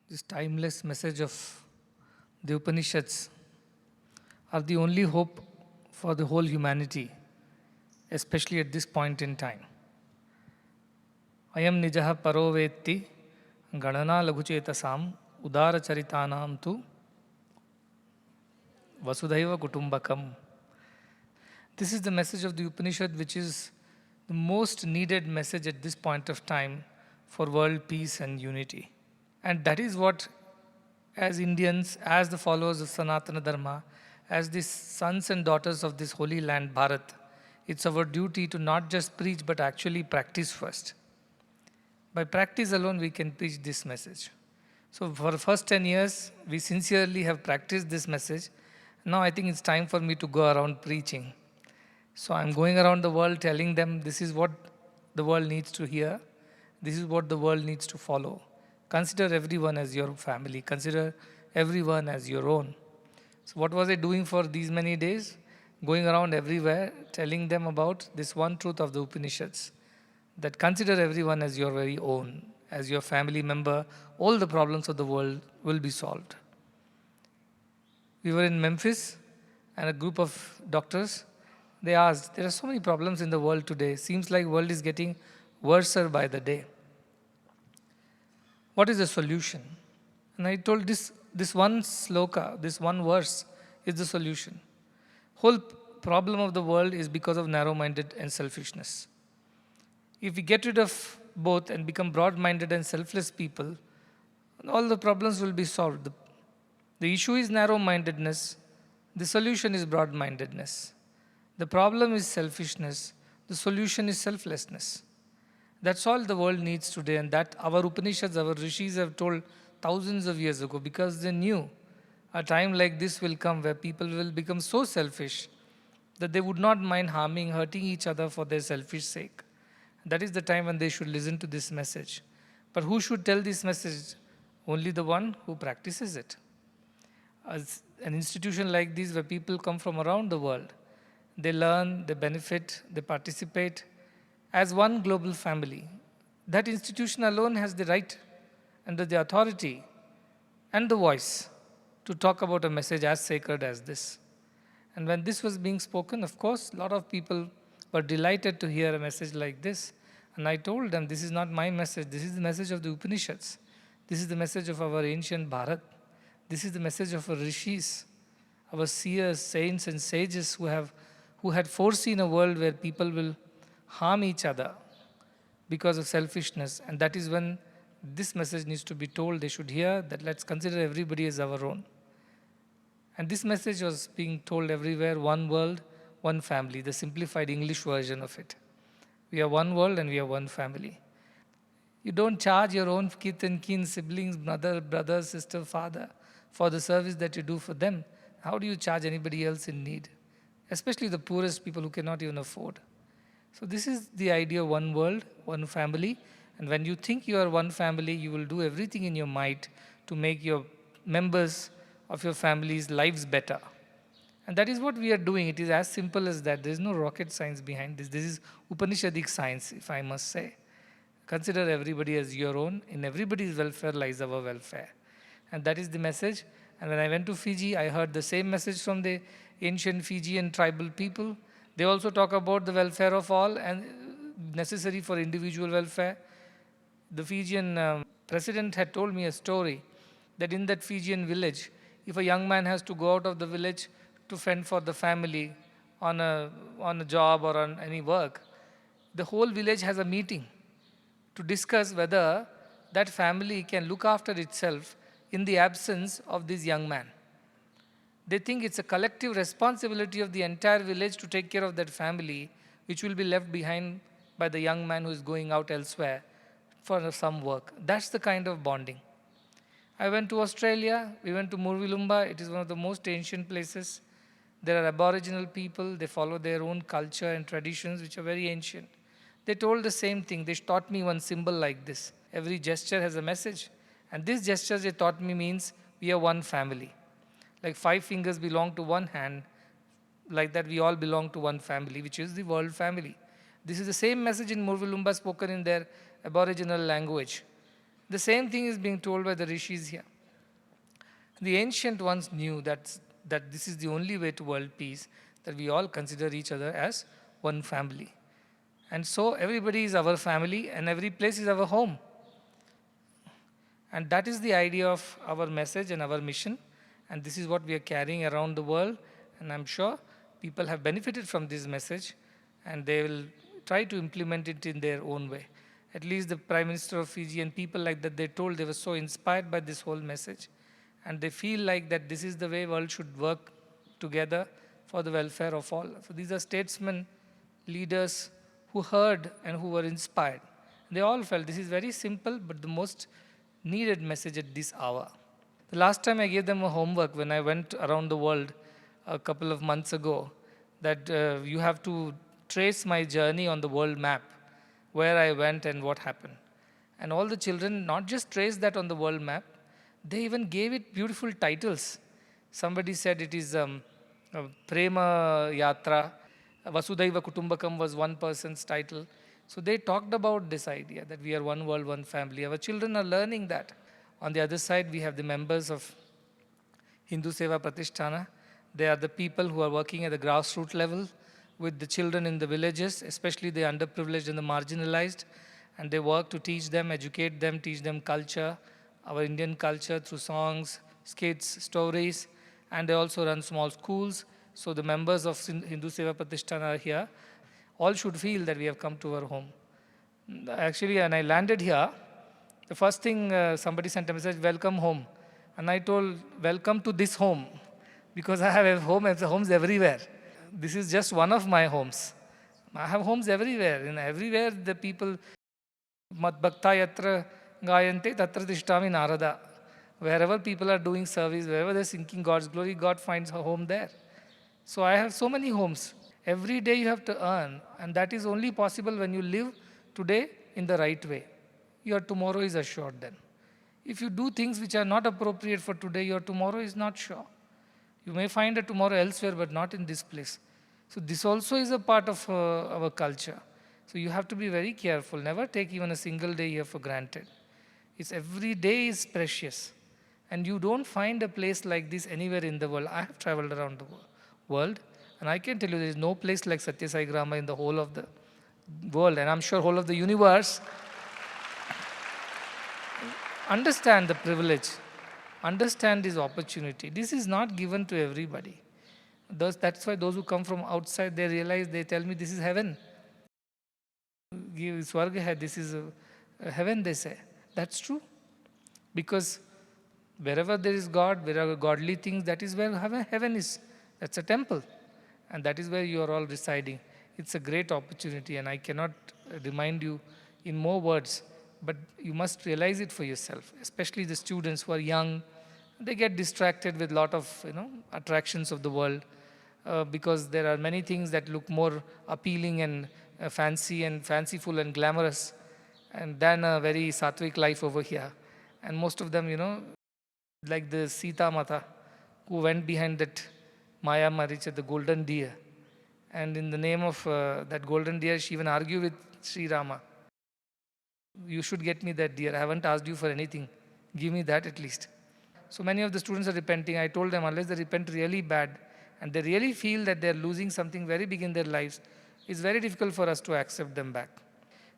This timeless message of the Upanishads are the only hope for the whole humanity, especially at this point in time. Ayam nijaha parovetti ganana laghuchetasam udara charitanam tu vasudhaiva kutumbakam. This is the message of the Upanishad, which is the most needed message at this point of time for world peace and unity. And that is what, as Indians, as the followers of Sanatana Dharma, as the sons and daughters of this holy land, Bharath, it's our duty to not just preach but actually practice first. By practice alone, we can preach this message. So, for the first 10 years, we sincerely have practiced this message. Now, I think it's time for me to go around preaching. So, I'm going around the world telling them this is what the world needs to hear, this is what the world needs to follow. Consider everyone as your family. Consider everyone as your own. So what was I doing for these many days? Going around everywhere, telling them about this one truth of the Upanishads, that consider everyone as your very own, as your family member. All the problems of the world will be solved. We were in Memphis, and a group of doctors, they asked, there are so many problems in the world today. Seems like the world is getting worse by the day. What is the solution? And I told this one sloka, this one verse is the solution. Whole problem of the world is because of narrow-minded and selfishness. If we get rid of both and become broad-minded and selfless people, all the problems will be solved. The issue is narrow-mindedness. The solution is broad-mindedness. The problem is selfishness. The solution is selflessness. That's all the world needs today, and that our Upanishads, our rishis have told thousands of years ago, because they knew a time like this will come where people will become so selfish that they would not mind harming, hurting each other for their selfish sake. That is the time when they should listen to this message. But who should tell this message? Only the one who practices it. As an institution like this, where people come from around the world, they learn, they benefit, they participate as one global family. That institution alone has the right and the authority and the voice to talk about a message as sacred as this. And when this was being spoken, of course, a lot of people were delighted to hear a message like this. And I told them, this is not my message, this is the message of the Upanishads. This is the message of our ancient Bharat. This is the message of our rishis, our seers, saints and sages who had foreseen a world where people will harm each other because of selfishness. And that is when this message needs to be told. They should hear that let's consider everybody as our own. And this message was being told everywhere: one world, one family, the simplified English version of it. We are one world and we are one family. You don't charge your own kith and kin, siblings, brother, sister, father for the service that you do for them. How do you charge anybody else in need? Especially the poorest people who cannot even afford. So this is the idea of one world, one family. And when you think you are one family, you will do everything in your might to make your members of your family's lives better. And that is what we are doing. It is as simple as that. There is no rocket science behind this. This is Upanishadic science, if I must say. Consider everybody as your own. In everybody's welfare lies our welfare. And that is the message. And when I went to Fiji, I heard the same message from the ancient Fijian tribal people. They also talk about the welfare of all and necessary for individual welfare. The Fijian president had told me a story that in that Fijian village, if a young man has to go out of the village to fend for the family on a job or on any work, the whole village has a meeting to discuss whether that family can look after itself in the absence of this young man. They think it's a collective responsibility of the entire village to take care of that family, which will be left behind by the young man who is going out elsewhere for some work. That's the kind of bonding. I went to Australia. We went to Murvilumba. It is one of the most ancient places. There are Aboriginal people. They follow their own culture and traditions, which are very ancient. They told the same thing. They taught me one symbol like this. Every gesture has a message. And this gesture they taught me means we are one family. Like 5 fingers belong to one hand, like that we all belong to one family, which is the world family. This is the same message in Murvilumba spoken in their Aboriginal language. The same thing is being told by the rishis here. The ancient ones knew that this is the only way to world peace, that we all consider each other as one family. And so everybody is our family and every place is our home. And that is the idea of our message and our mission. And this is what we are carrying around the world. And I'm sure people have benefited from this message and they will try to implement it in their own way. At least the Prime Minister of Fiji and people like that, they told they were so inspired by this whole message. And they feel like that this is the way world should work together for the welfare of all. So these are statesmen, leaders who heard and who were inspired. They all felt this is very simple but the most needed message at this hour. The last time I gave them a homework when I went around the world a couple of months ago, that you have to trace my journey on the world map, where I went and what happened. And all the children not just traced that on the world map, they even gave it beautiful titles. Somebody said it is Prema Yatra. Vasudhaiva Kutumbakam was one person's title. So they talked about this idea that we are one world, one family. Our children are learning that. On the other side, we have the members of Hindu Seva Pratishtana. They are the people who are working at the grassroots level with the children in the villages, especially the underprivileged and the marginalized. And they work to teach them, educate them, teach them culture, our Indian culture through songs, skits, stories. And they also run small schools. So the members of Hindu Seva Pratishtana are here. All should feel that we have come to our home. Actually, when I landed here, the first thing somebody sent a message, welcome home. And I told, welcome to this home. Because I have a home, I have homes everywhere. This is just one of my homes. I have homes everywhere. And everywhere the people, Mat Bhakta Yatra Gayante Tatra Tishtami Narada. Wherever people are doing service, wherever they're singing God's glory, God finds a home there. So I have so many homes. Every day you have to earn, and that is only possible when you live today in the right way. Your tomorrow is assured then. If you do things which are not appropriate for today, your tomorrow is not sure. You may find a tomorrow elsewhere, but not in this place. So this also is a part of our culture. So you have to be very careful. Never take even a single day here for granted. It's every day is precious. And you don't find a place like this anywhere in the world. I have traveled around the world, and I can tell you there is no place like Satya Sai Grama in the whole of the world, and I'm sure whole of the universe. Understand the privilege. Understand this opportunity. This is not given to everybody. That's why those who come from outside, they realize, they tell me this is heaven. Swarga hai, this is heaven, they say. That's true. Because wherever there is God, wherever godly things, that is where heaven is. That's a temple. And that is where you are all residing. It's a great opportunity, and I cannot remind you in more words, but you must realize it for yourself, especially the students who are young. They get distracted with a lot of attractions of the world because there are many things that look more appealing and fancy and fanciful and glamorous and than a very sattvic life over here. And most of them, like the Sita Mata, who went behind that Maya Maricha, the golden deer. And in the name of that golden deer, she even argued with Sri Rama. You should get me that deer. I haven't asked you for anything. Give me that at least. So many of the students are repenting. I told them, unless they repent really bad and they really feel that they're losing something very big in their lives, it's very difficult for us to accept them back.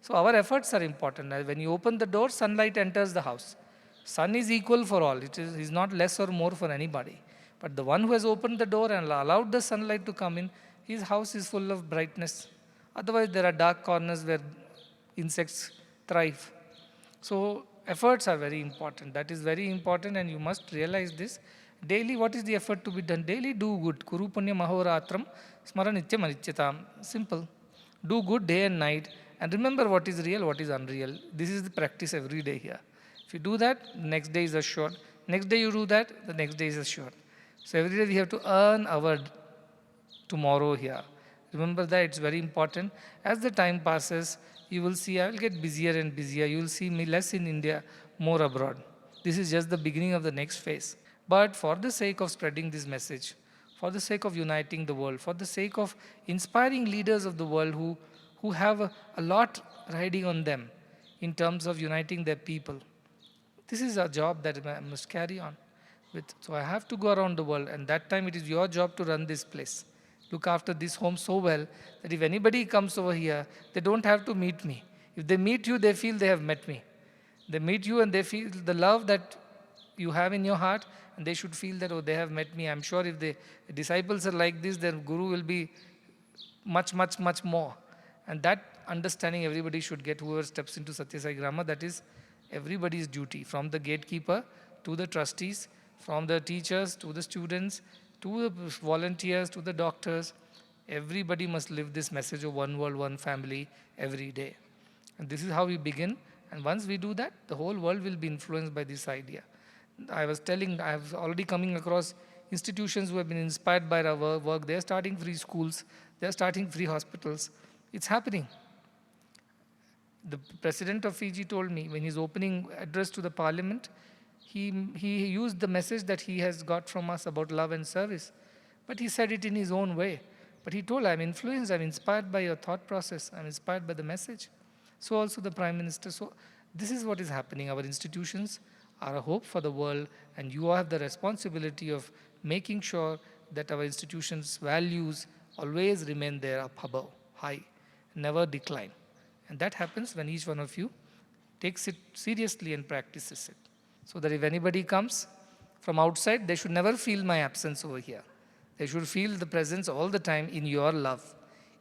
So our efforts are important. When you open the door, sunlight enters the house. Sun is equal for all. It is not less or more for anybody. But the one who has opened the door and allowed the sunlight to come in, his house is full of brightness. Otherwise, there are dark corners where insects thrive. So efforts are very important. That is very important, and you must realize this. Daily, what is the effort to be done? Daily do good. Kuru punya mahoratram smaranitya manityatam. Simple. Do good day and night, and remember what is real, what is unreal. This is the practice every day here. If you do that, next day is assured. Next day you do that, the next day is assured. So every day we have to earn our tomorrow here. Remember that, it's very important. As the time passes, you will see I will get busier and busier. You will see me less in India, more abroad. This is just the beginning of the next phase. But for the sake of spreading this message, for the sake of uniting the world, for the sake of inspiring leaders of the world who have a lot riding on them in terms of uniting their people, This is a job that I must carry on with. So I have to go around the world, and that time it is your job to run this place. Look after this home so well that if anybody comes over here, they don't have to meet me. If they meet you, they feel they have met me. They meet you and they feel the love that you have in your heart, and they should feel that, oh, they have met me. I'm sure if the disciples are like this, their guru will be much, much, much more. And that understanding everybody should get, whoever steps into Satya Sai Grama, that is everybody's duty, from the gatekeeper to the trustees, from the teachers to the students, to the volunteers, to the doctors. Everybody must live this message of one world, one family every day. And this is how we begin. And once we do that, the whole world will be influenced by this idea. I was telling, I have already coming across institutions who have been inspired by our work. They are starting free schools. They are starting free hospitals. It's happening. The president of Fiji told me when his opening address to the parliament, he used the message that he has got from us about love and service. But he said it in his own way. But he told, I'm influenced, I'm inspired by your thought process, I'm inspired by the message. So also the Prime Minister. So this is what is happening. Our institutions are a hope for the world, and you have the responsibility of making sure that our institutions' values always remain there up above, high, never decline. And that happens when each one of you takes it seriously and practices it. So that if anybody comes from outside, they should never feel my absence over here. They should feel the presence all the time in your love,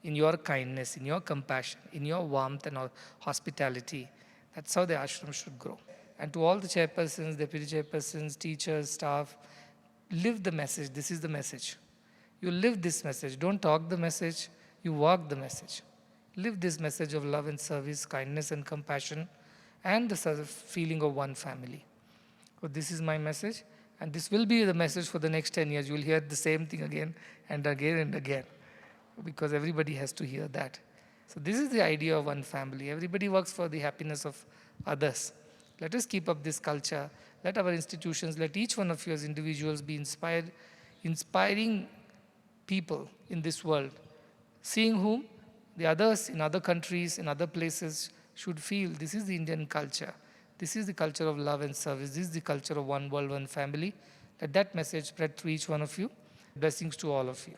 in your kindness, in your compassion, in your warmth and hospitality. That's how the ashram should grow. And to all the chairpersons, deputy chairpersons, teachers, staff, live the message. This is the message. You live this message. Don't talk the message, you walk the message. Live this message of love and service, kindness and compassion, and the sort of feeling of one family. So this is my message, and this will be the message for the next 10 years. You will hear the same thing again and again and again, because everybody has to hear that. So this is the idea of one family. Everybody works for the happiness of others. Let us keep up this culture. Let our institutions, let each one of you as individuals be inspired, inspiring people in this world, seeing whom the others in other countries, in other places should feel this is the Indian culture. This is the culture of love and service. This is the culture of one world, one family. Let that message spread through each one of you. Blessings to all of you.